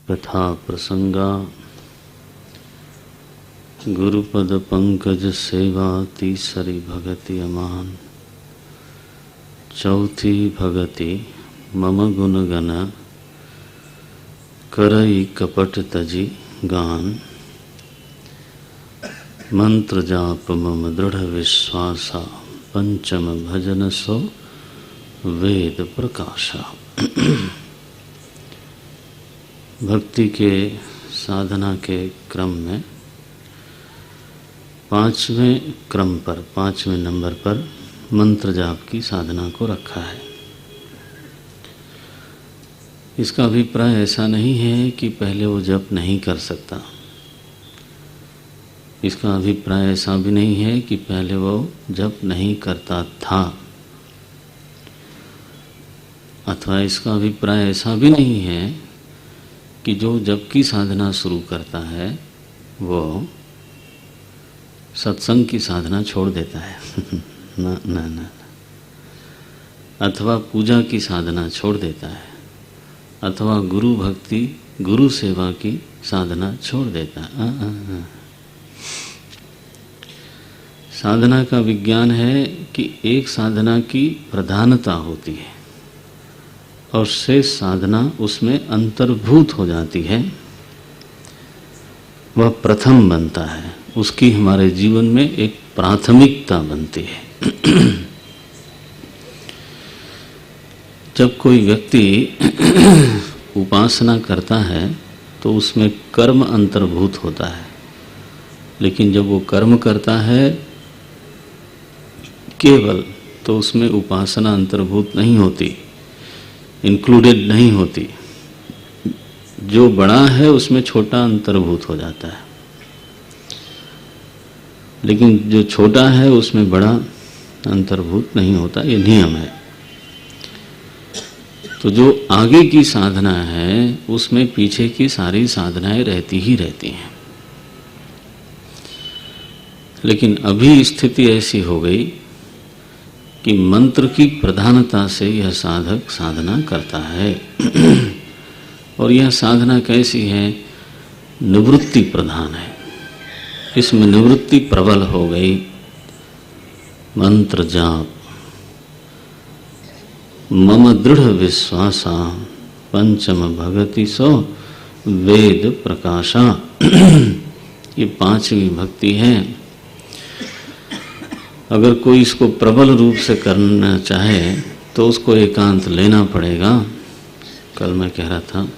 कथा प्रसंगा गुरुपद पंकज सेवा तीसरी भगति अमान। चौथी भगति मम गुणगन करई कपट तजी गान। मंत्र जाप मम दृढ़ विश्वासा पंचम भजन सो वेद प्रकाशा। भक्ति के साधना के क्रम में पांचवें नंबर पर मंत्र जाप की साधना को रखा है। इसका अभिप्राय ऐसा नहीं है कि पहले वो जप नहीं कर सकता। इसका अभिप्राय ऐसा भी नहीं है कि पहले वो जप नहीं करता था, अथवा इसका अभिप्राय ऐसा भी नहीं है कि जो जप की साधना शुरू करता है वो सत्संग की साधना छोड़ देता है ना ना ना, अथवा पूजा की साधना छोड़ देता है, अथवा गुरु भक्ति गुरु सेवा की साधना छोड़ देता है। साधना का विज्ञान है कि एक साधना की प्रधानता होती है और शेष साधना उसमें अंतर्भूत हो जाती है, वह प्रथम बनता है, उसकी हमारे जीवन में एक प्राथमिकता बनती है। जब कोई व्यक्ति उपासना करता है तो उसमें कर्म अंतर्भूत होता है, लेकिन जब वो कर्म करता है केवल, तो उसमें उपासना अंतर्भूत नहीं होती, इंक्लूडेड नहीं होती। जो बड़ा है उसमें छोटा अंतर्भूत हो जाता है, लेकिन जो छोटा है उसमें बड़ा अंतर्भूत नहीं होता, ये नियम है। तो जो आगे की साधना है उसमें पीछे की सारी साधनाएं रहती ही रहती हैं। लेकिन अभी स्थिति ऐसी हो गई कि मंत्र की प्रधानता से यह साधक साधना करता है। और यह साधना कैसी है? निवृत्ति प्रधान है, इसमें निवृत्ति प्रबल हो गई। मंत्र जाप मम दृढ़ विश्वासा पंचम भगति सो वेद प्रकाशा। ये पांचवी भक्ति है। अगर कोई इसको प्रबल रूप से करना चाहे तो उसको एकांत लेना पड़ेगा, कल मैं कह रहा था,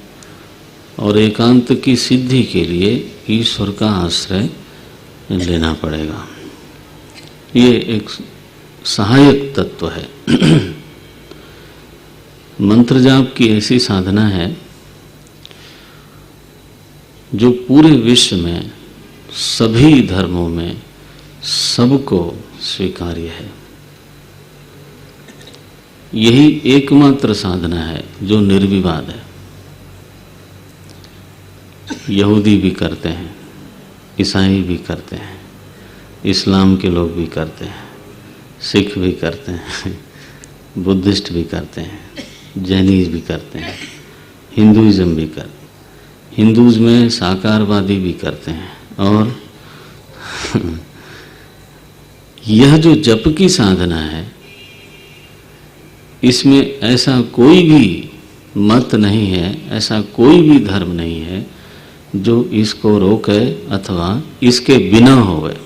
और एकांत की सिद्धि के लिए ईश्वर का आश्रय लेना पड़ेगा। ये एक सहायक तत्व है। मंत्र जाप की ऐसी साधना है जो पूरे विश्व में सभी धर्मों में सबको स्वीकार्य है। यही एकमात्र साधना है जो निर्विवाद है। यहूदी भी करते हैं, ईसाई भी करते हैं, इस्लाम के लोग भी करते हैं, सिख भी करते हैं, बुद्धिस्ट भी करते हैं, जैनिज़्म भी करते हैं, हिंदुइज्म भी करते हैं, हिंदूज़ में साकारवादी भी करते हैं। और यह जो जप की साधना है इसमें ऐसा कोई भी मत नहीं है, ऐसा कोई भी धर्म नहीं है जो इसको रोके अथवा इसके बिना होवे।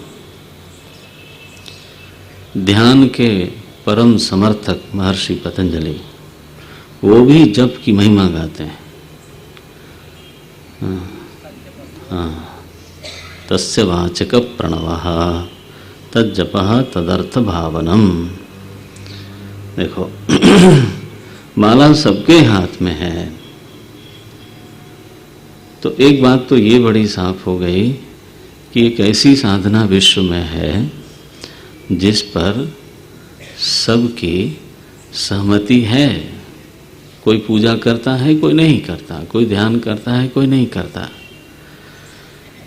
ध्यान के परम समर्थक महर्षि पतंजलि वो भी जप की महिमा गाते हैं। तस्य वाचक प्रणवः तज्जपः तदर्थ भावनम। देखो माला सबके हाथ में है, तो एक बात तो ये बड़ी साफ हो गई कि एक ऐसी साधना विश्व में है जिस पर सबकी सहमति है। कोई पूजा करता है, कोई नहीं करता, कोई ध्यान करता है, कोई नहीं करता,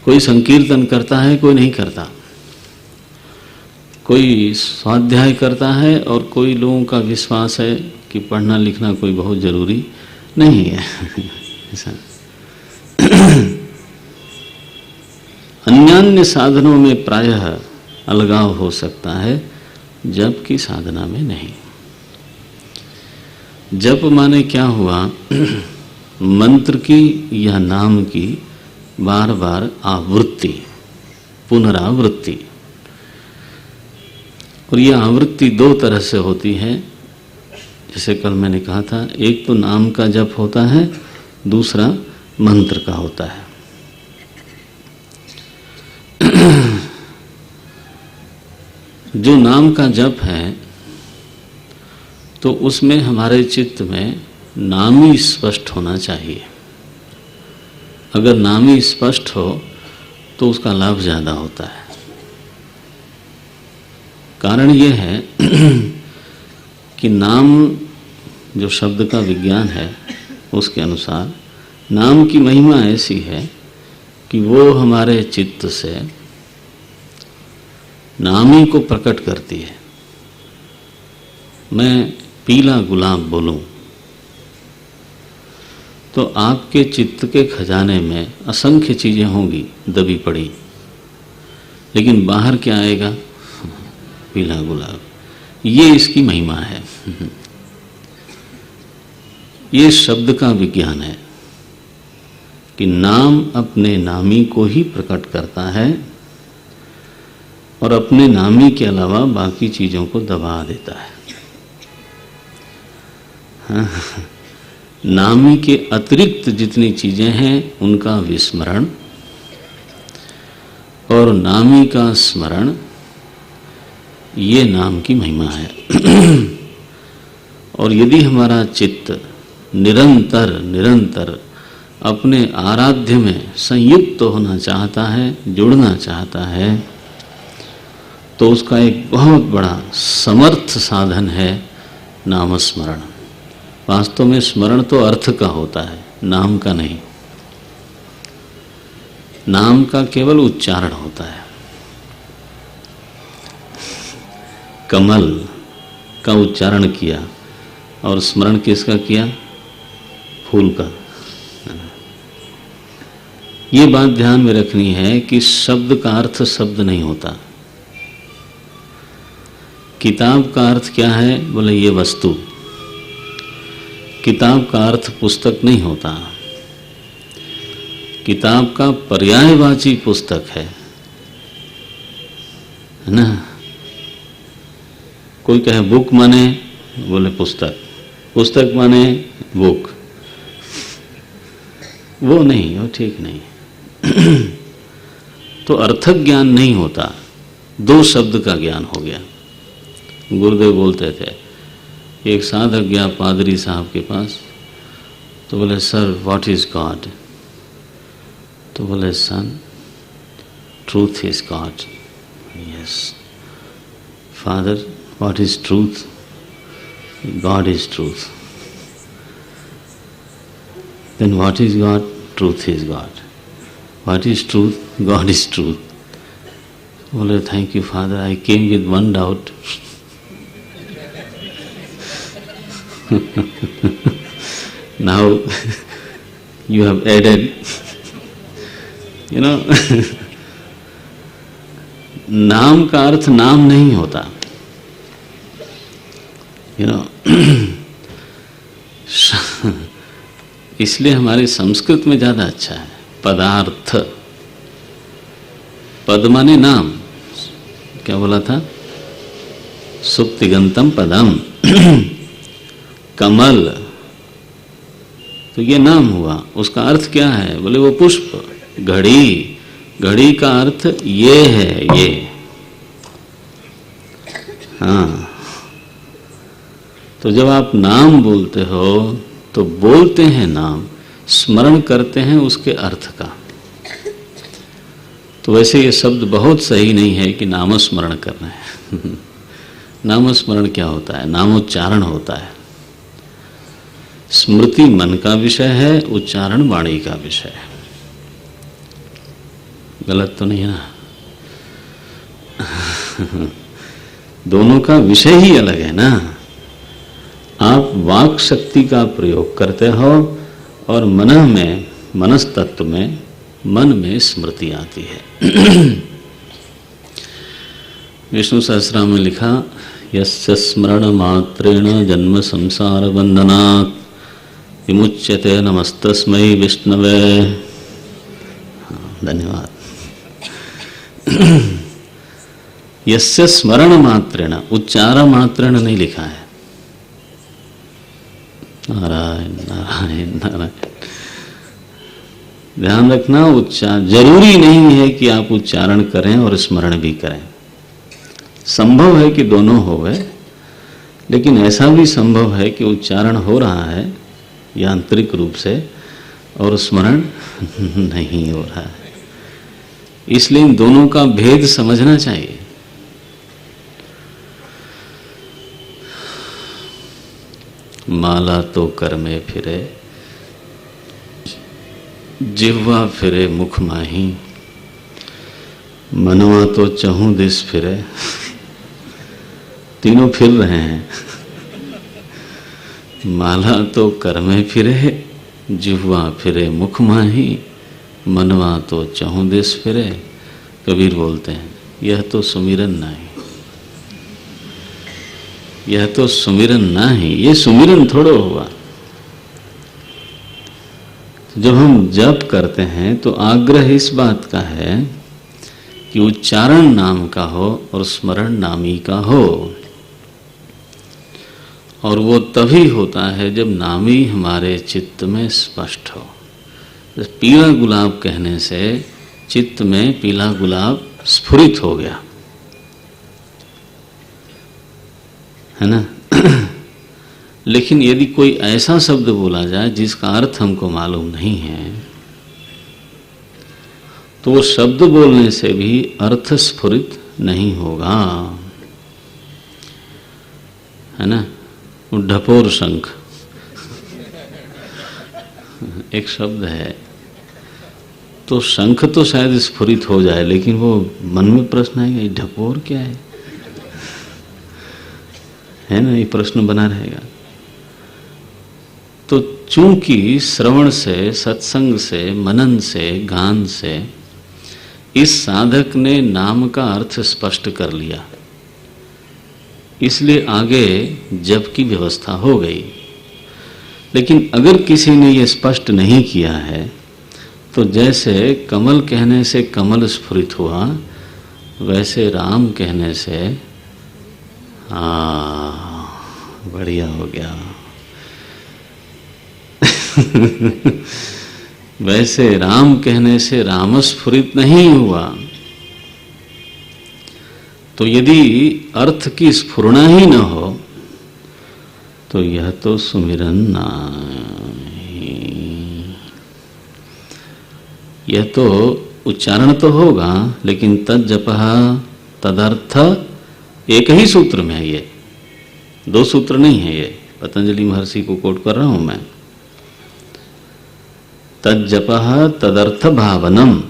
कोई संकीर्तन करता है, कोई नहीं करता, कोई स्वाध्याय करता है, और कोई लोगों का विश्वास है कि पढ़ना लिखना कोई बहुत जरूरी नहीं है। ऐसा अन्यान्य साधनों में प्रायः अलगाव हो सकता है, जप की साधना में नहीं। जप माने क्या हुआ? मंत्र की या नाम की बार बार आवृत्ति, पुनरावृत्ति। और यह आवृत्ति दो तरह से होती है, जैसे कल मैंने कहा था, एक तो नाम का जप होता है, दूसरा मंत्र का होता है। जो नाम का जप है तो उसमें हमारे चित्त में नाम ही स्पष्ट होना चाहिए। अगर नाम ही स्पष्ट हो तो उसका लाभ ज़्यादा होता है। कारण यह है कि नाम, जो शब्द का विज्ञान है उसके अनुसार, नाम की महिमा ऐसी है कि वो हमारे चित्त से नाम ही को प्रकट करती है। मैं पीला गुलाब बोलूं तो आपके चित्त के खजाने में असंख्य चीजें होंगी दबी पड़ी, लेकिन बाहर क्या आएगा? पीला गुलाब। ये इसकी महिमा है। ये शब्द का विज्ञान है कि नाम अपने नामी को ही प्रकट करता है और अपने नामी के अलावा बाकी चीजों को दबा देता है। नामी के अतिरिक्त जितनी चीजें हैं उनका विस्मरण और नामी का स्मरण, ये नाम की महिमा है। और यदि हमारा चित्त निरंतर निरंतर अपने आराध्य में संयुक्त होना चाहता है, जुड़ना चाहता है, तो उसका एक बहुत बड़ा समर्थ साधन है नामस्मरण। वास्तव में स्मरण तो अर्थ का होता है, नाम का नहीं। नाम का केवल उच्चारण होता है। कमल का उच्चारण किया और स्मरण किसका किया? फूल का। ये बात ध्यान में रखनी है कि शब्द का अर्थ शब्द नहीं होता। किताब का अर्थ क्या है? बोले ये वस्तु। किताब का अर्थ पुस्तक नहीं होता। किताब का पर्यायवाची पुस्तक है ना? कोई कहे बुक माने, बोले पुस्तक, पुस्तक माने बुक, वो नहीं, वो ठीक नहीं। तो अर्थक ज्ञान नहीं होता, दो शब्द का ज्ञान हो गया। गुरुदेव बोलते थे, एक साधक गया पादरी साहब के पास, तो बोले सर व्हाट इज गॉड? तो बोले son truth is God. Yes father what is truth? God is truth. Then what is God? Truth is God. What is truth? God is truth. बोले thank you father, I came with one doubt. Now you have added, you know, नाम का अर्थ नाम नहीं होता, you know। इसलिए हमारे संस्कृत में ज्यादा अच्छा है पदार्थ। पद माने नाम। क्या बोला था? सुप्तिगंतम पदम। कमल तो ये नाम हुआ, उसका अर्थ क्या है? बोले वो पुष्प। घड़ी, घड़ी का अर्थ ये है, ये। हाँ, तो जब आप नाम बोलते हो तो बोलते हैं नाम, स्मरण करते हैं उसके अर्थ का। तो वैसे ये शब्द बहुत सही नहीं है कि नामस्मरण करना है। नामस्मरण क्या होता है? नामोच्चारण होता है। स्मृति मन का विषय है, उच्चारण वाणी का विषय है। गलत तो नहीं है ना? दोनों का विषय ही अलग है ना। आप वाक शक्ति का प्रयोग करते हो और मन में, मनस तत्व में मन में स्मृति आती है। विष्णु सहस्रनाम में लिखा, यस्य स्मरण मात्रेण जन्म संसार बंधनात् विमुच्यते नमस्तस्मै विष्णवे। धन्यवाद। यस्य स्मरण मात्रेण, उच्चार मात्रेण नहीं लिखा है। नारायण नारायण नारायण। ध्यान रखना, उच्चार जरूरी नहीं है कि आप उच्चारण करें और स्मरण भी करें। संभव है कि दोनों हो गए, लेकिन ऐसा भी संभव है कि उच्चारण हो रहा है यांत्रिक रूप से और स्मरण नहीं हो रहा है। इसलिए इन दोनों का भेद समझना चाहिए। माला तो कर में फिरे, जिह्वा फिरे मुख माही, मनवा तो चहु दिस फिरे। तीनों फिर रहे हैं। माला तो कर में फिरे, जिह्वा फिरे मुख माही, मनवा तो चहु दिस फिरे। कबीर बोलते हैं, यह तो सुमिरन नहीं, यह तो सुमिरन ना ही। ये सुमिरन थोड़ो हुआ। जब हम जप करते हैं तो आग्रह इस बात का है कि उच्चारण नाम का हो और स्मरण नामी का हो। और वो तभी होता है जब नामी हमारे चित्त में स्पष्ट हो। पीला गुलाब कहने से चित्त में पीला गुलाब स्फुरित हो गया, है ना। लेकिन यदि कोई ऐसा शब्द बोला जाए जिसका अर्थ हमको मालूम नहीं है, तो वो शब्द बोलने से भी अर्थ स्फुरित नहीं होगा, है ना। वो ढपोर शंख एक शब्द है, तो शंख तो शायद स्फुरित हो जाए, लेकिन वो मन में प्रश्न आएगा, ये ढपोर क्या है ना। ये प्रश्न बना रहेगा। तो चूंकि श्रवण से, सत्संग से, मनन से, गान से इस साधक ने नाम का अर्थ स्पष्ट कर लिया, इसलिए आगे जप की व्यवस्था हो गई। लेकिन अगर किसी ने ये स्पष्ट नहीं किया है, तो जैसे कमल कहने से कमल स्फुरित हुआ, वैसे राम कहने से बढ़िया हो गया। वैसे राम कहने से राम स्फुरित नहीं हुआ। तो यदि अर्थ की स्फुरना ही न हो, तो यह तो सुमिरन नहीं। यह तो उच्चारण तो होगा, लेकिन तद जपः तदर्थ एक ही सूत्र में है। ये दो सूत्र नहीं है। ये पतंजलि महर्षि को कोट कर रहा हूं मैं। तद जपः तदर्थ भावनम,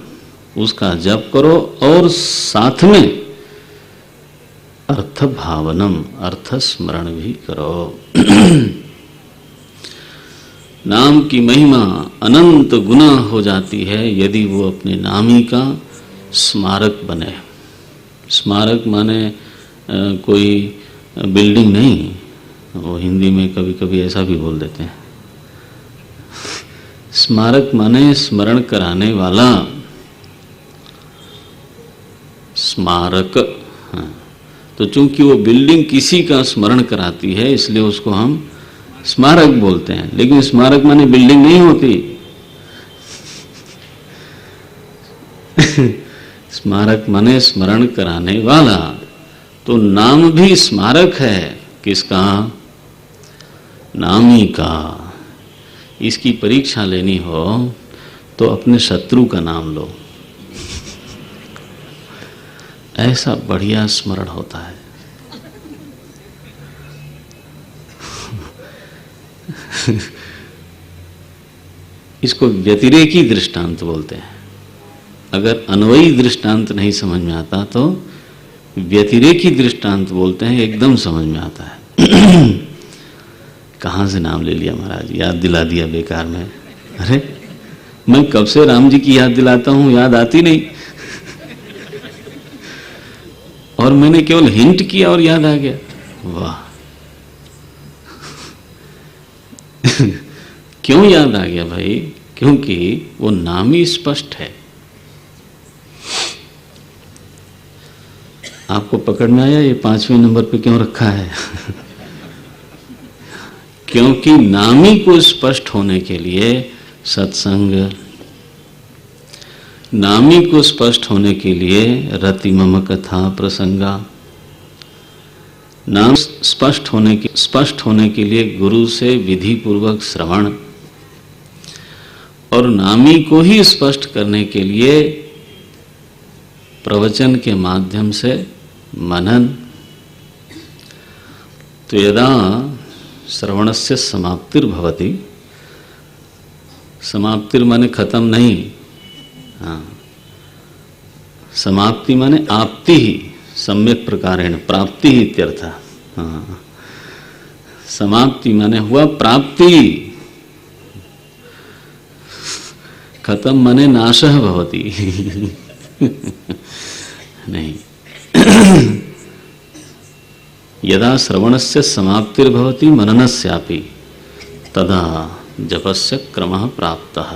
उसका जप करो और साथ में अर्थ भावनम, अर्थ स्मरण भी करो। नाम की महिमा अनंत गुना हो जाती है यदि वो अपने नामी का स्मारक बने। स्मारक माने कोई बिल्डिंग नहीं, वो हिंदी में कभी कभी ऐसा भी बोल देते हैं। स्मारक माने स्मरण कराने वाला। स्मारक, हाँ। तो चूंकि वो बिल्डिंग किसी का स्मरण कराती है, इसलिए उसको हम स्मारक बोलते हैं। लेकिन स्मारक माने बिल्डिंग नहीं होती। स्मारक माने स्मरण कराने वाला। तो नाम भी स्मारक है। किसका? नामी का। इसकी परीक्षा लेनी हो तो अपने शत्रु का नाम लो, ऐसा बढ़िया स्मरण होता है। इसको व्यतिरेकी दृष्टांत बोलते हैं। अगर अन्वयी दृष्टांत नहीं समझ में आता तो व्यतिरेकी दृष्टांत बोलते हैं, एकदम समझ में आता है। कहाँ से नाम ले लिया महाराज, याद दिला दिया बेकार में। अरे मैं कब से राम जी की याद दिलाता हूं, याद आती नहीं। और मैंने केवल हिंट किया और याद आ गया। वाह! क्यों याद आ गया भाई? क्योंकि वो नाम ही स्पष्ट है। आपको पकड़ में आया ये 5वें नंबर पे क्यों रखा है? क्योंकि नामी को स्पष्ट होने के लिए सत्संग, नामी को स्पष्ट होने के लिए रति मम कथा प्रसंगा, नाम स्पष्ट होने के लिए गुरु से विधि पूर्वक श्रवण, और नामी को ही स्पष्ट करने के लिए प्रवचन के माध्यम से मनन। तो यदा श्रवणस्य समाप्तिर्भवति, समाप्तिर माने खत्म नहीं, हाँ, समाप्ति माने आपति ही, सम्यक प्रकारेण प्राप्ति ही इत्यर्थ। हाँ, समाप्ति माने हुआ प्राप्ति, खत्म माने नाशः भवति। नहीं। यदा श्रवणस्य समाप्तिर्भवति मननस्यापि तदा जपस्य क्रमः प्राप्तः,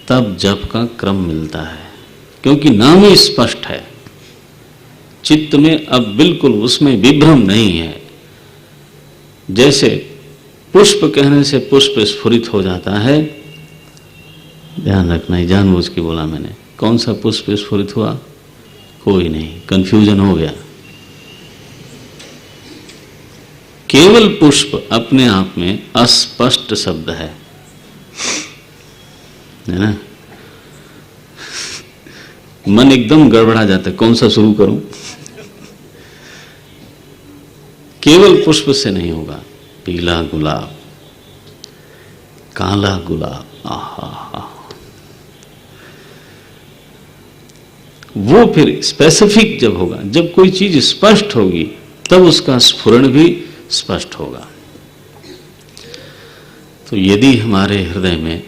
तब जप का क्रम मिलता है। क्योंकि नाम ही स्पष्ट है, चित्त में अब बिल्कुल उसमें विभ्रम नहीं है। जैसे पुष्प कहने से पुष्प स्फुरित हो जाता है, ध्यान रखना है, जानबूझ के बोला मैंने। कौन सा पुष्प स्फुरित हुआ? कोई नहीं, कंफ्यूजन हो गया। केवल पुष्प अपने आप में अस्पष्ट शब्द है ना? मन एकदम गड़बड़ा जाता है, कौन सा शुरू करूं? केवल पुष्प से नहीं होगा। पीला गुलाब, काला गुलाब, आहा, वो फिर स्पेसिफिक जब होगा, जब कोई चीज स्पष्ट होगी तब उसका स्फुरण भी स्पष्ट होगा। तो यदि हमारे हृदय में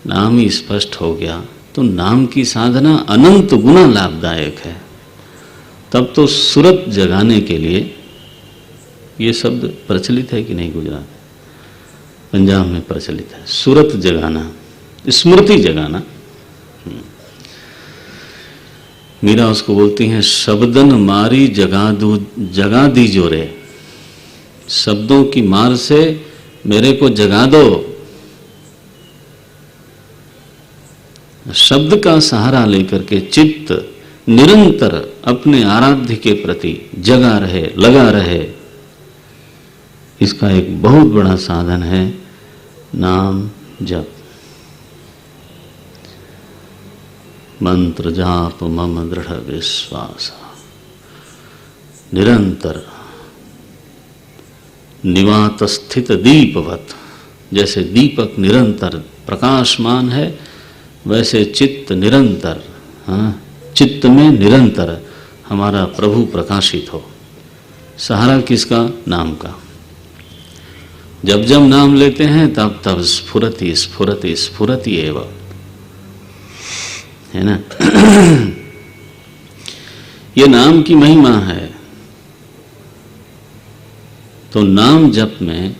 नाम ही स्पष्ट हो गया तो नाम की साधना अनंत गुना लाभदायक है। तब तो सुरत जगाने के लिए, ये शब्द प्रचलित है कि नहीं? गुजरात, पंजाब में प्रचलित है, सुरत जगाना, स्मृति जगाना। मीरा उसको बोलती हैं, शब्दन मारी जगा दी जोरे, शब्दों की मार से मेरे को जगा दो। शब्द का सहारा लेकर के चित्त निरंतर अपने आराध्य के प्रति जगा रहे, लगा रहे, इसका एक बहुत बड़ा साधन है नाम जप। मंत्र जाप मम दृढ़ विश्वास, निरंतर निवात स्थित दीपवत, जैसे दीपक निरंतर प्रकाशमान है, वैसे चित्त निरंतर, हाँ, चित्त में निरंतर हमारा प्रभु प्रकाशित हो। सहारा किसका? नाम का। जब जब नाम लेते हैं तब तब स्फुरति स्फुरति स्फुरति एवं, है ना? ये नाम की महिमा है। तो नाम जप में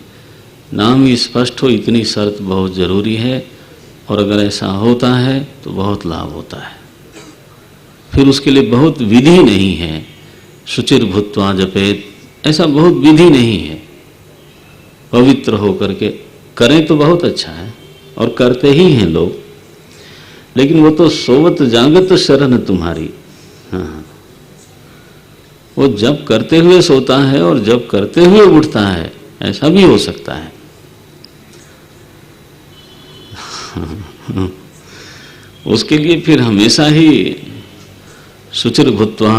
नाम ही स्पष्ट हो, इतनी शर्त बहुत जरूरी है। और अगर ऐसा होता है तो बहुत लाभ होता है। फिर उसके लिए बहुत विधि नहीं है, शुचिर भूत्वा जपेत, ऐसा बहुत विधि नहीं है। पवित्र होकर के करें तो बहुत अच्छा है, और करते ही हैं लोग, लेकिन वो तो सोवत जागत शरण तुम्हारी। हाँ, वो जब करते हुए सोता है और जब करते हुए उठता है, ऐसा भी हो सकता है। उसके लिए फिर हमेशा ही शुचिर भूत्वा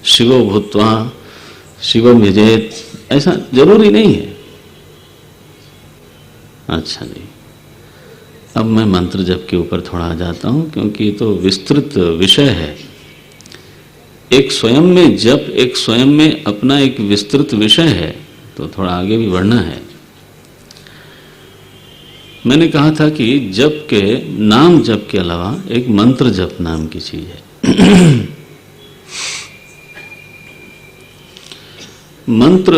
शिवो भूत्वा शिवम यजेत, ऐसा जरूरी नहीं है। अच्छा जी, अब मैं मंत्र जप के ऊपर थोड़ा आ जाता हूं, क्योंकि ये तो विस्तृत विषय है। एक स्वयं में जप, एक स्वयं में अपना एक विस्तृत विषय है, तो थोड़ा आगे भी बढ़ना है। मैंने कहा था कि जप के नाम जप के अलावा एक मंत्र जप नाम की चीज है। मंत्र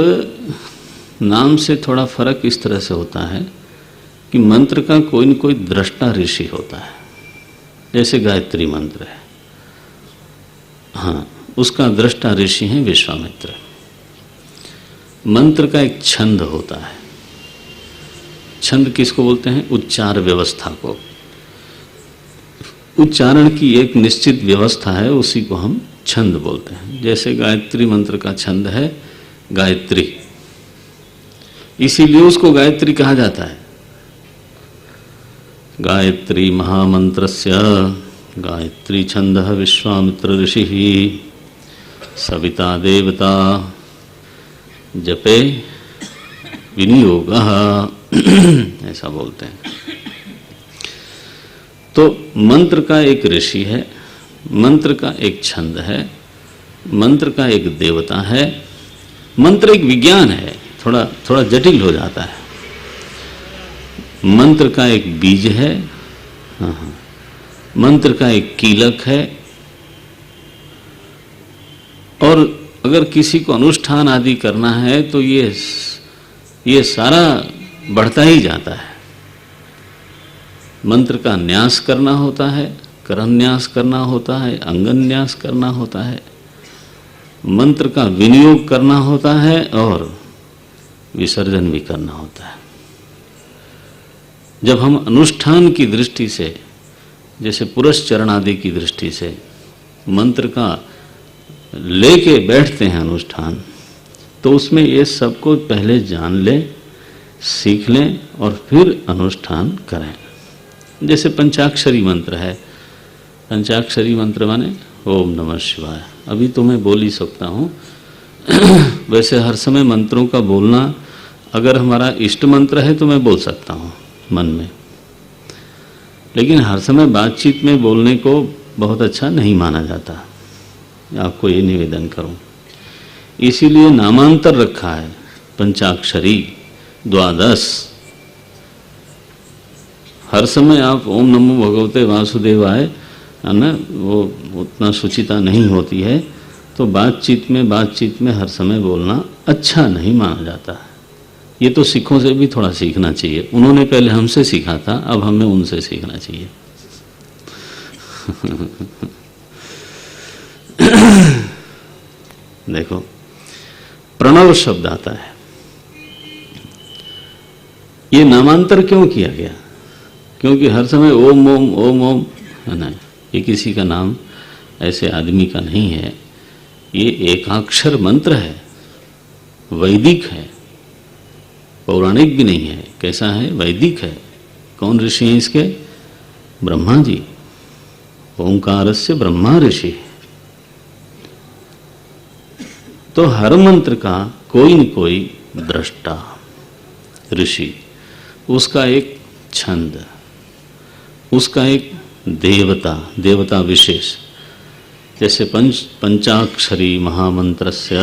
नाम से थोड़ा फर्क इस तरह से होता है कि मंत्र का कोई न कोई दृष्टा ऋषि होता है। जैसे गायत्री मंत्र है, हाँ, उसका दृष्टा ऋषि है विश्वामित्र। मंत्र का एक छंद होता है। छंद किसको बोलते हैं? उच्चार व्यवस्था को। उच्चारण की एक निश्चित व्यवस्था है, उसी को हम छंद बोलते हैं। जैसे गायत्री मंत्र का छंद है गायत्री, इसीलिए उसको गायत्री कहा जाता है। गायत्री महामंत्रस्य गायत्री छंदः विश्वामित्र ऋषिः सविता देवता जपे विनियोगः, ऐसा बोलते हैं। तो मंत्र का एक ऋषि है, मंत्र का एक छंद है, मंत्र का एक देवता है, मंत्र एक विज्ञान है, थोड़ा जटिल हो जाता है। मंत्र का एक बीज है, हाँ, मंत्र का एक कीलक है, और अगर किसी को अनुष्ठान आदि करना है तो ये सारा बढ़ता ही जाता है। मंत्र का न्यास करना होता है, करन्यास करना होता है, अंगन्यास करना होता है, मंत्र का विनियोग करना होता है और विसर्जन भी करना होता है। जब हम अनुष्ठान की दृष्टि से, जैसे पुरस्चरण आदि की दृष्टि से मंत्र का लेके बैठते हैं अनुष्ठान, तो उसमें ये सबको पहले जान लें, सीख लें और फिर अनुष्ठान करें। जैसे पंचाक्षरी मंत्र है, पंचाक्षरी मंत्र माने ओम नमः शिवाय। अभी तो मैं बोल ही सकता हूँ। वैसे हर समय मंत्रों का बोलना, अगर हमारा इष्ट मंत्र है तो मैं बोल सकता हूँ मन में, लेकिन हर समय बातचीत में बोलने को बहुत अच्छा नहीं माना जाता। आपको ये निवेदन करूं, इसीलिए नामांतर रखा है पंचाक्षरी, द्वादश। हर समय आप ओम नमो भगवते वासुदेवाय, है ना, वो उतना सुचिता नहीं होती है, तो बातचीत में हर समय बोलना अच्छा नहीं माना जाता है। ये तो सिखों से भी थोड़ा सीखना चाहिए। उन्होंने पहले हमसे सीखा था, अब हमें उनसे सीखना चाहिए। देखो, प्रणव शब्द आता है, ये नामांतर क्यों किया गया? क्योंकि हर समय ओम ओम ओम ओम है ना, ये किसी का नाम ऐसे आदमी का नहीं है। ये एकाक्षर मंत्र है, वैदिक है, पौराणिक भी नहीं है। कैसा है? वैदिक है। कौन ऋषि हैं इसके? ब्रह्मा जी। ओंकारस्य ब्रह्मा ऋषि। तो हर मंत्र का कोई न कोई दृष्टा ऋषि, उसका एक छंद, उसका एक देवता विशेष। जैसे पंचाक्षरी महामंत्रस्य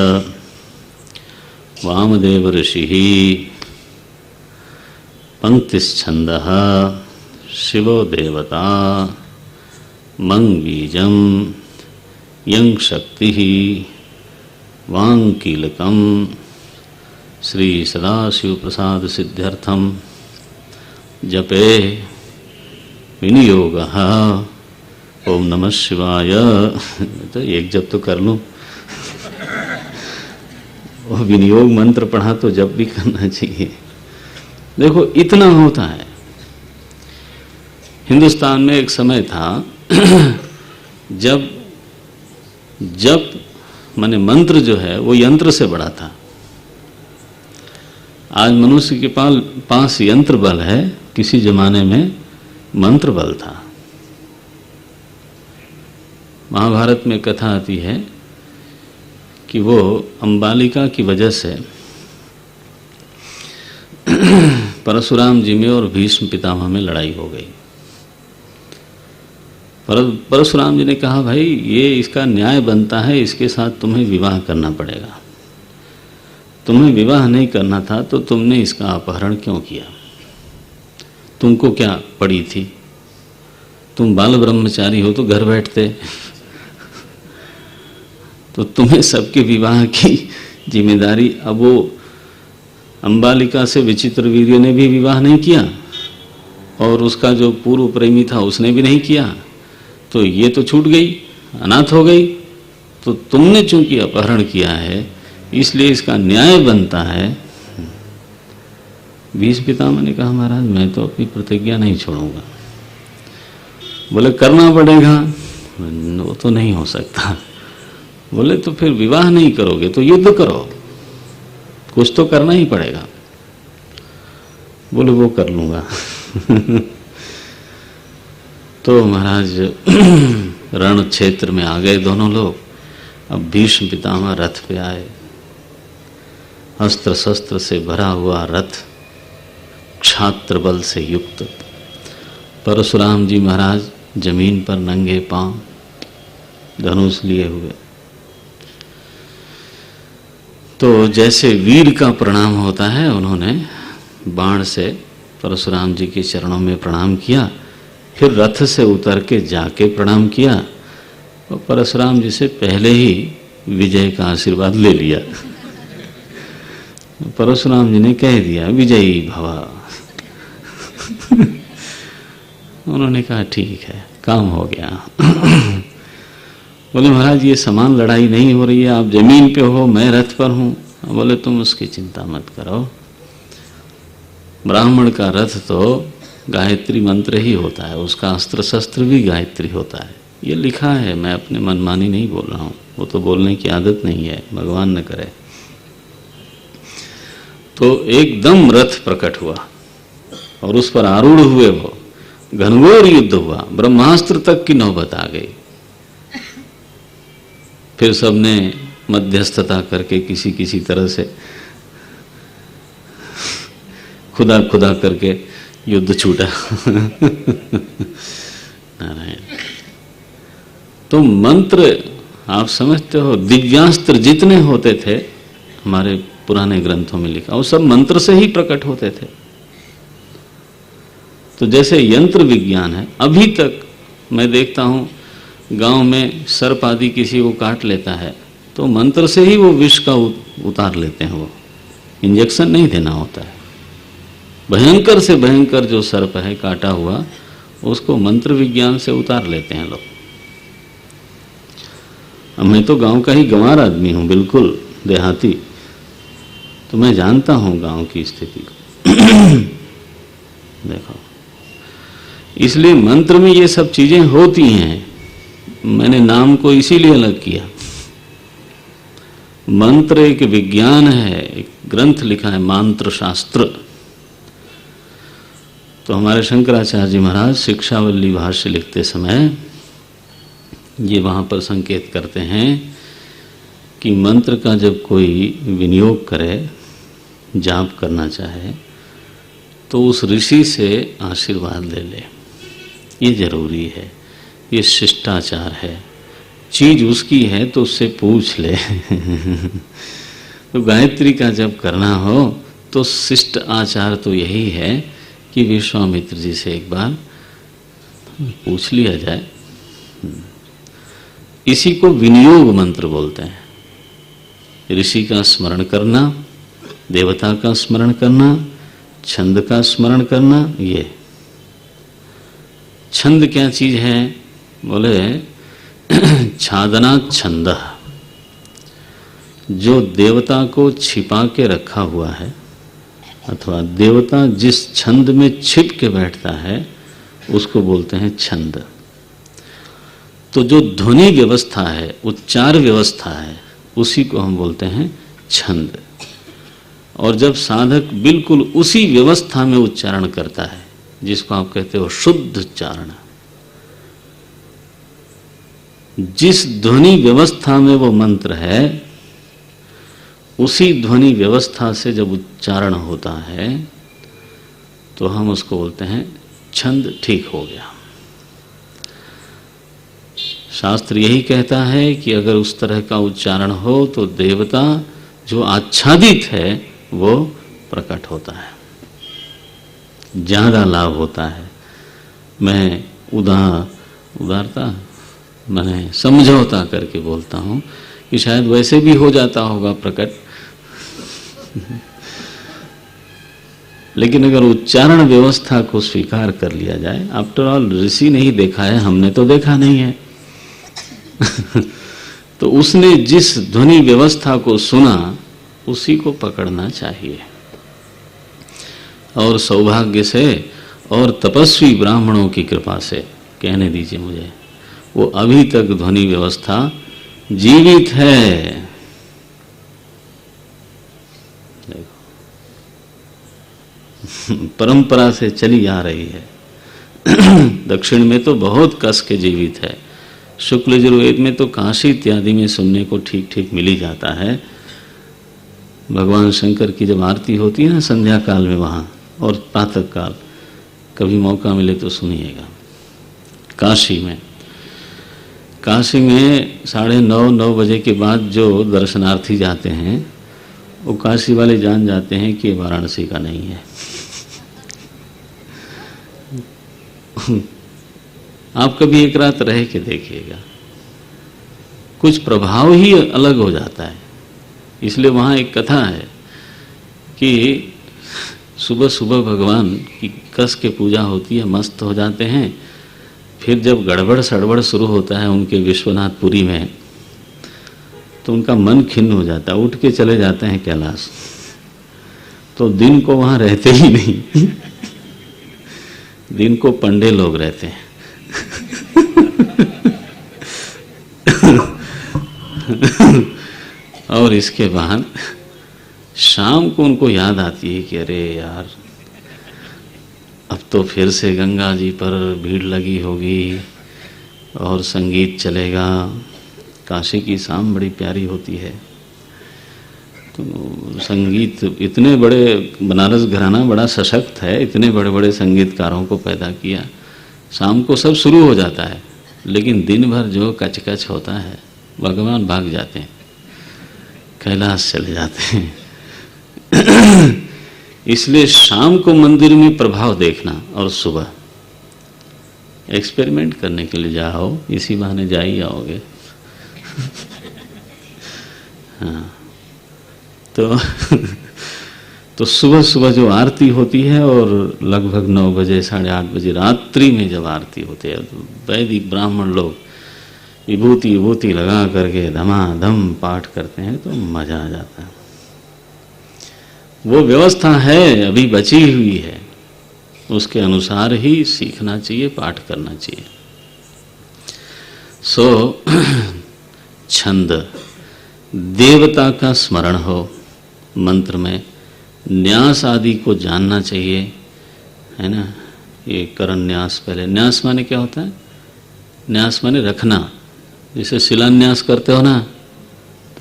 वामदेव ऋषि पंक्तिश्छंदः शिवो देवता मंग बीजम यंग शक्ति वांकीलकम श्री सदाशिव प्रसाद सिद्ध्यर्थम जपे विनियोगः ओम नमः शिवाय। तो एक जप तो कर लूं, वो विनियोग मंत्र पढ़ा तो जप भी करना चाहिए। देखो, इतना होता है। हिंदुस्तान में एक समय था जब जप माने मंत्र जो है वो यंत्र से बड़ा था। आज मनुष्य के पास यंत्र बल है, किसी जमाने में मंत्र बल था। महाभारत में कथा आती है कि वो अंबालिका की वजह से परशुराम जी में और भीष्म पितामह में लड़ाई हो गई। परशुराम जी ने कहा, भाई ये इसका न्याय बनता है, इसके साथ तुम्हें विवाह करना पड़ेगा। तुम्हें विवाह नहीं करना था तो तुमने इसका अपहरण क्यों किया? तुमको क्या पड़ी थी? तुम बाल ब्रह्मचारी हो तो घर बैठते, तो तुम्हें सबके विवाह की जिम्मेदारी। अब वो अंबालिका से विचित्र वीर्य ने भी विवाह नहीं किया और उसका जो पूर्व प्रेमी था उसने भी नहीं किया, तो ये तो छूट गई, अनाथ हो गई। तो तुमने चूंकि अपहरण किया है इसलिए इसका न्याय बनता है। भीष्म पितामह ने कहा महाराज मैं तो अपनी प्रतिज्ञा नहीं छोड़ूंगा। बोले करना पड़ेगा। वो तो नहीं हो सकता। बोले तो फिर विवाह नहीं करोगे तो युद्ध करो, कुछ तो करना ही पड़ेगा। बोले वो कर लूंगा। तो महाराज रण क्षेत्र में आ गए दोनों लोग। अब भीष्म पितामह रथ पे आए, अस्त्र शस्त्र से भरा हुआ रथ, क्षात्र बल से युक्त। परशुराम जी महाराज जमीन पर नंगे पांव धनुष लिए हुए। तो जैसे वीर का प्रणाम होता है उन्होंने बाण से परशुराम जी के चरणों में प्रणाम किया, फिर रथ से उतर के जाके प्रणाम किया और परशुराम जी से पहले ही विजय का आशीर्वाद ले लिया। परशुराम जी ने कह दिया विजयी भवा। उन्होंने कहा ठीक है, काम हो गया। बोले महाराज ये समान लड़ाई नहीं हो रही है, आप जमीन पे हो मैं रथ पर हूं। बोले तुम उसकी चिंता मत करो, ब्राह्मण का रथ तो गायत्री मंत्र ही होता है, उसका अस्त्र शस्त्र भी गायत्री होता है। ये लिखा है, मैं अपने मनमानी नहीं बोल रहा हूं, वो तो बोलने की आदत नहीं है, भगवान न करे। तो एकदम रथ प्रकट हुआ और उस पर आरूढ़ हुए वो घनघोर युद्ध हुआ, ब्रह्मास्त्र तक की नौबत आ गई। फिर सबने मध्यस्थता करके किसी किसी तरह से खुदा खुदा करके युद्ध छूटा। नारायण। तो मंत्र आप समझते हो, दिव्यास्त्र जितने होते थे हमारे पुराने ग्रंथों में लिखा, वो सब मंत्र से ही प्रकट होते थे। तो जैसे यंत्र विज्ञान है, अभी तक मैं देखता हूं गांव में सर्प आदि किसी को काट लेता है तो मंत्र से ही वो विष का उतार लेते हैं, वो इंजेक्शन नहीं देना होता है। भयंकर से भयंकर जो सर्प है काटा हुआ, उसको मंत्र विज्ञान से उतार लेते हैं लोग। अब मैं तो गांव का ही गंवार आदमी हूं, बिल्कुल देहाती, तो मैं जानता हूं गांव की स्थिति को। देखो, इसलिए मंत्र में ये सब चीजें होती हैं। मैंने नाम को इसीलिए अलग किया। मंत्र एक विज्ञान है, एक ग्रंथ लिखा है मंत्र शास्त्र। तो हमारे शंकराचार्य जी महाराज शिक्षावल्ली भाष्य लिखते समय ये वहां पर संकेत करते हैं कि मंत्र का जब कोई विनियोग करे, जाप करना चाहे, तो उस ऋषि से आशीर्वाद ले ले, ये जरूरी है, ये शिष्टाचार है। चीज उसकी है तो उससे पूछ ले। तो गायत्री का जब करना हो तो शिष्ट आचार तो यही है कि विश्वामित्र जी से एक बार पूछ लिया जाए। इसी को विनियोग मंत्र बोलते हैं। ऋषि का स्मरण करना, देवता का स्मरण करना, छंद का स्मरण करना। ये छंद क्या चीज है? बोले छादना छंद, जो देवता को छिपा के रखा हुआ है अथवा देवता जिस छंद में छिप के बैठता है उसको बोलते हैं छंद। तो जो ध्वनि व्यवस्था है, उच्चार व्यवस्था है, उसी को हम बोलते हैं छंद। और जब साधक बिल्कुल उसी व्यवस्था में उच्चारण करता है, जिसको आप कहते हो शुद्ध उच्चारण, जिस ध्वनि व्यवस्था में वो मंत्र है उसी ध्वनि व्यवस्था से जब उच्चारण होता है तो हम उसको बोलते हैं छंद ठीक हो गया। शास्त्र यही कहता है कि अगर उस तरह का उच्चारण हो तो देवता जो आच्छादित है वो प्रकट होता है। ज़्यादा लाभ होता है। मैं उदारता मैंने समझौता करके बोलता हूँ कि शायद वैसे भी हो जाता होगा प्रकट, लेकिन अगर उच्चारण व्यवस्था को स्वीकार कर लिया जाए, आफ्टर ऑल ऋषि नहीं देखा है, हमने तो देखा नहीं है तो उसने जिस ध्वनि व्यवस्था को सुना उसी को पकड़ना चाहिए। और सौभाग्य से और तपस्वी ब्राह्मणों की कृपा से, कहने दीजिए मुझे, वो अभी तक ध्वनि व्यवस्था जीवित है। देखो परंपरा से चली आ रही है। दक्षिण में तो बहुत कस के जीवित है। शुक्ल यजुर्वेद में तो काशी इत्यादि में सुनने को ठीक ठीक मिल ही जाता है। भगवान शंकर की जब आरती होती है ना संध्या काल में वहाँ, और प्रातः काल, कभी मौका मिले तो सुनिएगा। काशी में 9:30 बजे के बाद जो दर्शनार्थी जाते हैं वो काशी वाले जान जाते हैं कि वाराणसी का नहीं है। आप कभी एक रात रह के देखिएगा, कुछ प्रभाव ही अलग हो जाता है। इसलिए वहाँ एक कथा है कि सुबह सुबह भगवान की कस के पूजा होती है, मस्त हो जाते हैं। फिर जब गड़बड़ सड़बड़ शुरू होता है उनके विश्वनाथपुरी में, तो उनका मन खिन्न हो जाता है, उठ के चले जाते हैं कैलाश। तो दिन को वहाँ रहते ही नहीं दिन को पंडे लोग रहते हैं और इसके बाद शाम को उनको याद आती है कि अरे यार, अब तो फिर से गंगा जी पर भीड़ लगी होगी और संगीत चलेगा। काशी की शाम बड़ी प्यारी होती है। तो संगीत, इतने बड़े, बनारस घराना बड़ा सशक्त है, इतने बड़े बड़े संगीतकारों को पैदा किया। शाम को सब शुरू हो जाता है, लेकिन दिन भर जो कचकच होता है, भगवान भाग जाते हैं, कैलाश चले जाते हैं। इसलिए शाम को मंदिर में प्रभाव देखना और सुबह एक्सपेरिमेंट करने के लिए जाओ, इसी बहाने जा ही आओगे। हाँ, तो सुबह सुबह जो आरती होती है और लगभग 9 बजे 8:30 बजे रात्रि में जब आरती होती है, तो वैदिक ब्राह्मण लोग विभूति लगा करके धमाधम पाठ करते हैं, तो मजा आ जाता है। वो व्यवस्था है, अभी बची हुई है, उसके अनुसार ही सीखना चाहिए, पाठ करना चाहिए। छंद, देवता का स्मरण हो मंत्र में, न्यास आदि को जानना चाहिए, है ना। ये करण न्यास, पहले न्यास माने क्या होता है? न्यास माने रखना। जैसे शिलान्यास करते हो ना,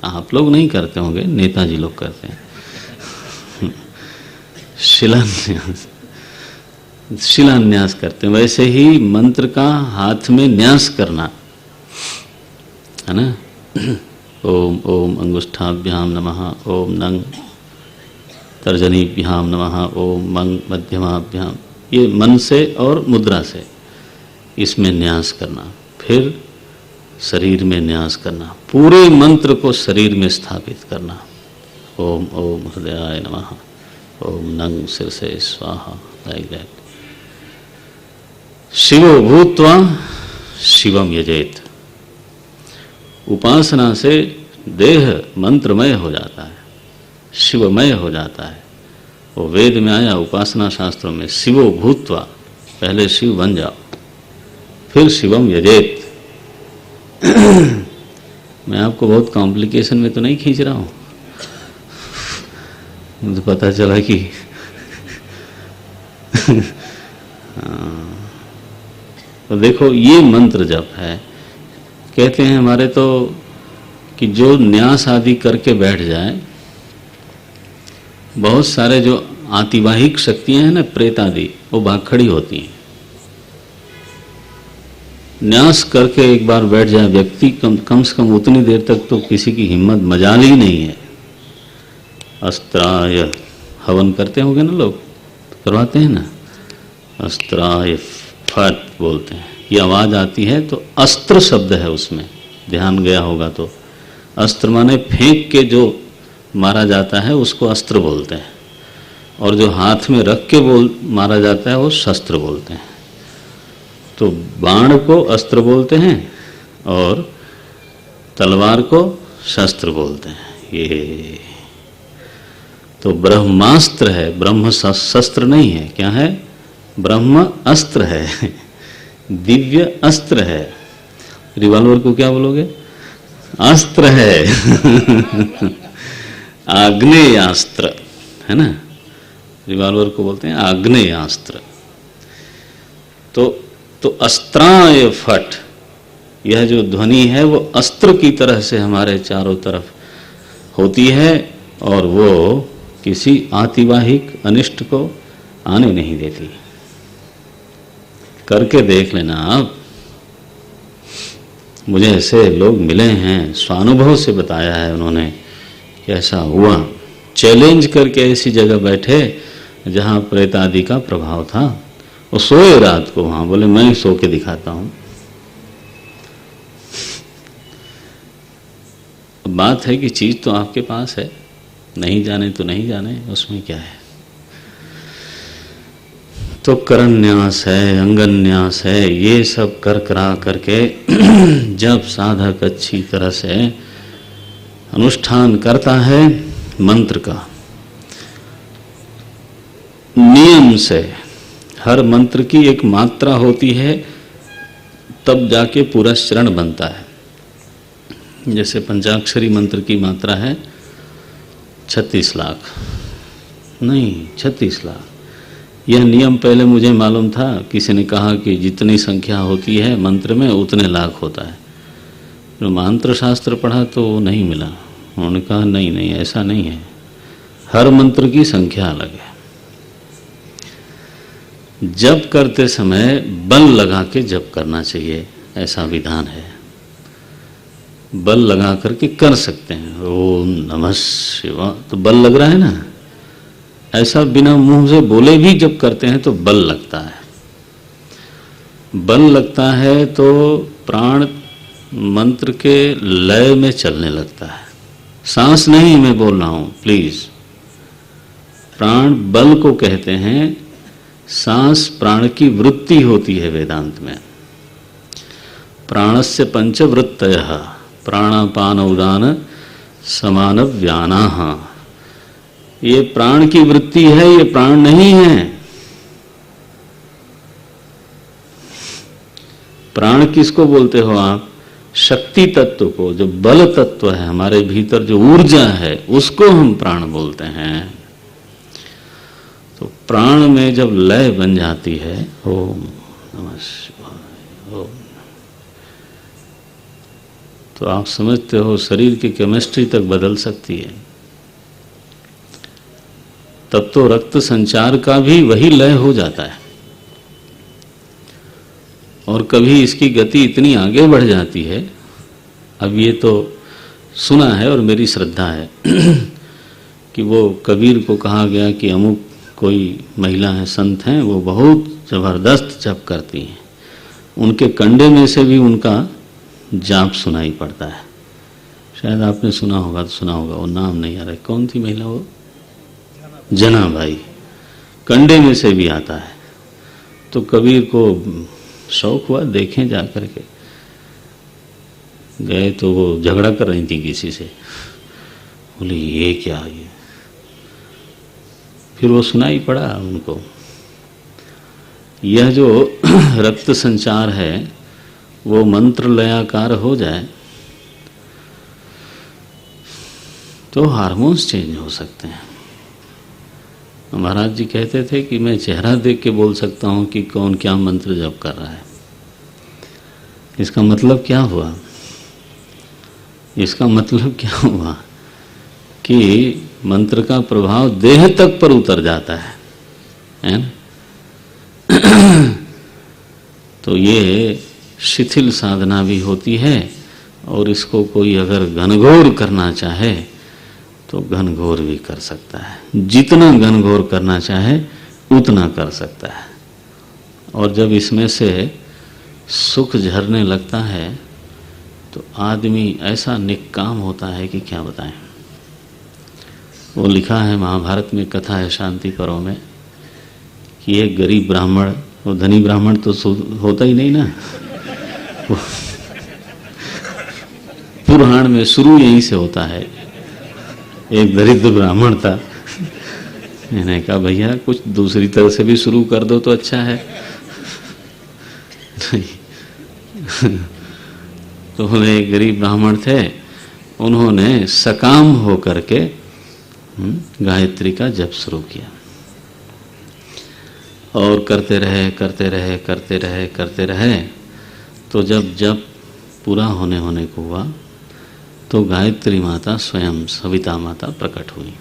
आप लोग नहीं करते होंगे, नेताजी लोग करते हैं। शिलान्यास करते हैं, वैसे ही मंत्र का हाथ में न्यास करना, है ना। ओम ओम अंगुष्ठाभ्याम नमः, ओम नंग तर्जनीभ्याम नमः, ओम मंग मध्यमाभ्याम, ये मन से और मुद्रा से इसमें न्यास करना। फिर शरीर में न्यास करना, पूरे मंत्र को शरीर में स्थापित करना। ओम ओम हृदयाय नमः, ओम नंग शीर्षे स्वाहा, लाइक दैट। शिवो भूत्वा शिवम यजेत। उपासना से देह मंत्रमय हो जाता है, शिवमय हो जाता है। वो वेद में आया, उपासना शास्त्रों में, शिवो भूत्वा, पहले शिव बन जाओ, फिर शिवम यजेत। मैं आपको बहुत कॉम्प्लिकेशन में तो नहीं खींच रहा हूं, मुझे पता चला कि तो देखो, ये मंत्र जप है। कहते हैं हमारे तो कि जो न्यास आदि करके बैठ जाए, बहुत सारे जो आतिवाहिक शक्तियां हैं ना, प्रेत आदि, वो भाग खड़ी होती हैं। न्यास करके एक बार बैठ जाए व्यक्ति, कम से कम उतनी देर तक तो किसी की हिम्मत मजाल ही नहीं है। अस्त्राय हवन करते होंगे ना लोग, करवाते हैं ना, अस्त्राय फट बोलते हैं। ये आवाज़ आती है तो अस्त्र शब्द है उसमें, ध्यान गया होगा तो। अस्त्र माने फेंक के जो मारा जाता है उसको अस्त्र बोलते हैं, और जो हाथ में रख के मारा जाता है वो शस्त्र बोलते हैं। तो बाण को अस्त्र बोलते हैं और तलवार को शस्त्र बोलते हैं। ये तो ब्रह्मास्त्र है, ब्रह्म शस्त्र नहीं है। क्या है? ब्रह्म अस्त्र है, दिव्य अस्त्र है। रिवॉल्वर को क्या बोलोगे? अस्त्र है। आग्नेयास्त्र है ना, रिवॉल्वर को बोलते हैं आग्नेयास्त्र। तो अस्त्राय फट, यह जो ध्वनि है वो अस्त्र की तरह से हमारे चारों तरफ होती है, और वो किसी आतिवाहिक अनिष्ट को आने नहीं देती। करके देख लेना आप। मुझे ऐसे लोग मिले हैं, स्वानुभव से बताया है उन्होंने कि ऐसा हुआ। चैलेंज करके ऐसी जगह बैठे जहाँ प्रेत आदि का प्रभाव था। वो सोए रात को वहाँ, बोले मैं ही सो के दिखाता हूँ। बात है कि चीज तो आपके पास है, नहीं जाने तो नहीं जाने, उसमें क्या है। तो करन्यास है, अंगन्यास है, ये सब कर करा करके जब साधक अच्छी तरह से अनुष्ठान करता है मंत्र का नियम से, हर मंत्र की एक मात्रा होती है, तब जाके पूरा शरण बनता है। जैसे पंचाक्षरी मंत्र की मात्रा है 36 लाख, नहीं 36 लाख। यह नियम पहले मुझे मालूम था, किसी ने कहा कि जितनी संख्या होती है मंत्र में उतने लाख होता है। तो मंत्र शास्त्र पढ़ा तो नहीं मिला। उन्होंने कहा नहीं ऐसा नहीं है, हर मंत्र की संख्या अलग है। जप करते समय बल लगा के जप करना चाहिए, ऐसा विधान है। बल लगा करके कर सकते हैं, ओम नमः शिवाय, तो बल लग रहा है ना। ऐसा बिना मुंह से बोले भी जब करते हैं तो बल लगता है। बल लगता है तो प्राण मंत्र के लय में चलने लगता है। सांस नहीं मैं बोल रहा हूं, प्लीज। प्राण बल को कहते हैं। सांस प्राण की वृत्ति होती है वेदांत में। प्राणस्य पंचवृत्तयः प्राणापान उदान समान व्यानाः। ये प्राण की वृत्ति है, ये प्राण नहीं है। प्राण किसको बोलते हो आप? शक्ति तत्व को, जो बल तत्व है हमारे भीतर, जो ऊर्जा है, उसको हम प्राण बोलते हैं। तो प्राण में जब लय बन जाती है, ओम नमः शिवाय, ओम, तो आप समझते हो शरीर की केमिस्ट्री तक बदल सकती है। तब तो रक्त संचार का भी वही लय हो जाता है। और कभी इसकी गति इतनी आगे बढ़ जाती है, अब ये तो सुना है और मेरी श्रद्धा है कि वो कबीर को कहा गया कि अमुक कोई महिला है, संत हैं, वो बहुत जबरदस्त जप करती हैं, उनके कंडे में से भी उनका जाप सुनाई पड़ता है। शायद आपने सुना होगा, तो सुना होगा, वो नाम नहीं आ रहा है। कौन थी महिला वो? जनाबाई। कंडे में से भी आता है। तो कबीर को शौक हुआ, देखें जा करके। गए तो वो झगड़ा कर रही थी किसी से। बोले ये क्या है? फिर वो सुनाई पड़ा उनको। यह जो रक्त संचार है वो मंत्र लयाकार हो जाए तो हार्मोन्स चेंज हो सकते हैं। महाराज जी कहते थे कि मैं चेहरा देख के बोल सकता हूं कि कौन क्या मंत्र जप कर रहा है। इसका मतलब क्या हुआ? इसका मतलब क्या हुआ कि मंत्र का प्रभाव देह तक पर उतर जाता है ना? तो ये शिथिल साधना भी होती है, और इसको कोई अगर घनघोर करना चाहे तो घनघोर भी कर सकता है। जितना घनघोर करना चाहे उतना कर सकता है। और जब इसमें से सुख झरने लगता है तो आदमी ऐसा निक्काम होता है कि क्या बताएं। वो लिखा है, महाभारत में कथा है शांति पर्व में, कि एक गरीब ब्राह्मण, वो धनी ब्राह्मण तो होता ही नहीं ना, पुराण में शुरू यहीं से होता है। एक दरिद्र ब्राह्मण था, मैंने कहा भैया कुछ दूसरी तरह से भी शुरू कर दो तो अच्छा है। तो उन्हें एक गरीब ब्राह्मण थे, उन्होंने सकाम हो करके गायत्री का जप शुरू किया और करते रहे करते रहे करते रहे करते रहे। तो जब जप पूरा होने को हुआ तो गायत्री माता स्वयं सविता माता प्रकट हुई।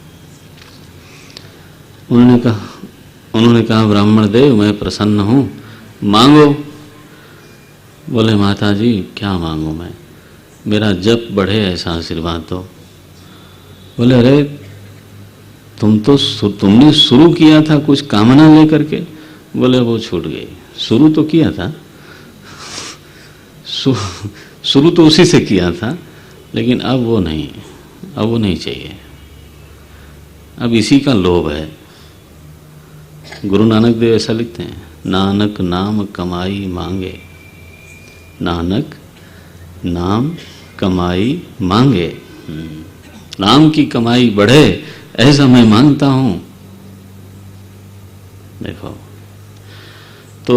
उन्होंने कहा ब्राह्मण देव मैं प्रसन्न हूँ, मांगो। बोले माता जी क्या मांगू मैं, मेरा जप बढ़े ऐसा आशीर्वाद दो। बोले अरे तुमने शुरू किया था कुछ कामना लेकर के। बोले वो छूट गई, शुरू तो किया था, शुरू तो उसी से किया था, लेकिन अब वो नहीं चाहिए, अब इसी का लोभ है। गुरु नानक देव ऐसा लिखते हैं, नानक नाम कमाई मांगे, नानक नाम कमाई मांगे, नाम की कमाई बढ़े ऐसा मैं मांगता हूं। देखो, तो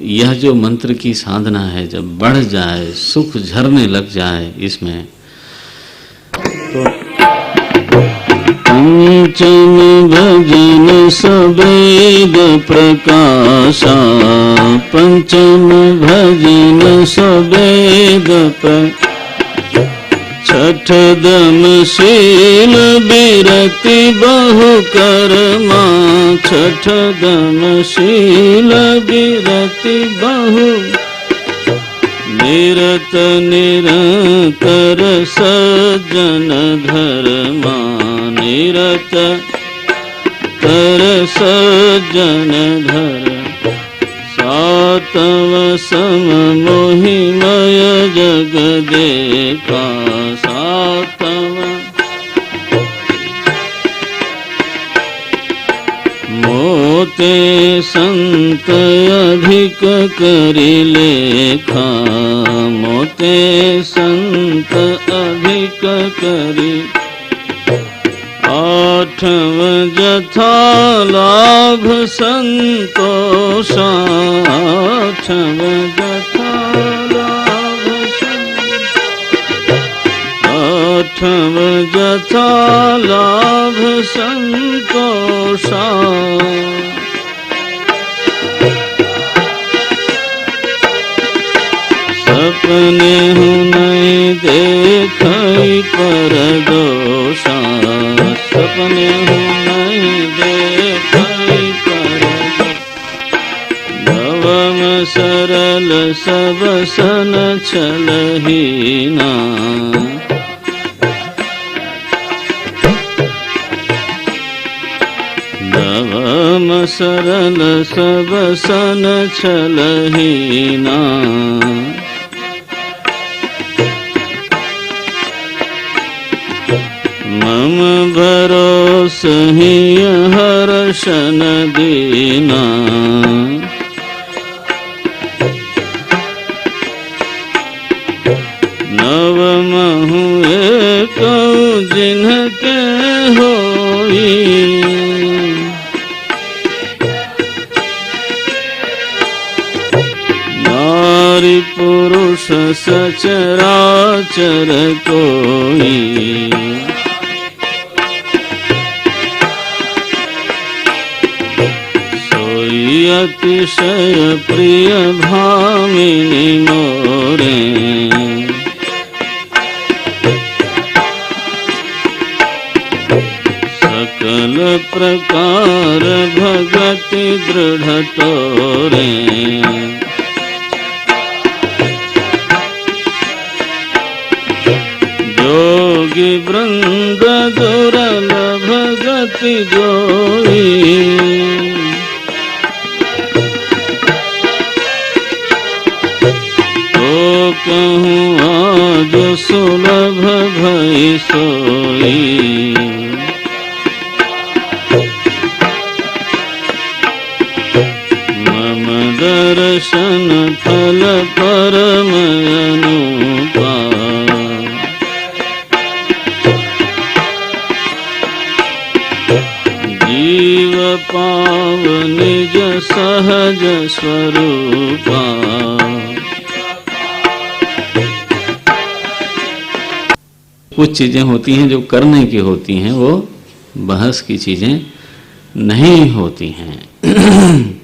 यह जो मंत्र की साधना है जब बढ़ जाए, सुख झरने लग जाए इसमें, तो पंचम भजन सवेद प्रकाशा, पंचम भजन सवेद छठ दम शील बिरति बहु कर्मा, छठ दम शील बिरति बहु निरत निरंतर सज्जन धर्मा, निरत तर सज्जन धर्म, सातव सम मोहिमय जग देखा, सातव मोते संत अधिक करि लेखा, मोते संत अधिक करि, आठव जथा लाभ संतोषा, आठव जथा लाभ आठव जथा लाभ संतोषा, सपने हूँ नहीं देखई पर दोषा, सपने हूँ नहीं देखई पर भवम सरल सब सन छलहीना, भवम सरल सब सन छलहीना, मम भरोस ही हर्षन दीना, नव महु एक जिनके होई, नारी पुरुष सचराचर कोई, अतिशय प्रिय भामिनी मोरे, सकल प्रकार भगति दृढ़ तोरे, जोगी वृंद दुर्लभ गति जोई, कहूँ आज सुलभ भई सोई। मम दर्शन फल परम अनुपा। जीव पाव निज सहज स्वरूपा। कुछ चीजें होती हैं जो करने की होती हैं, वो बहस की चीजें नहीं होती हैं।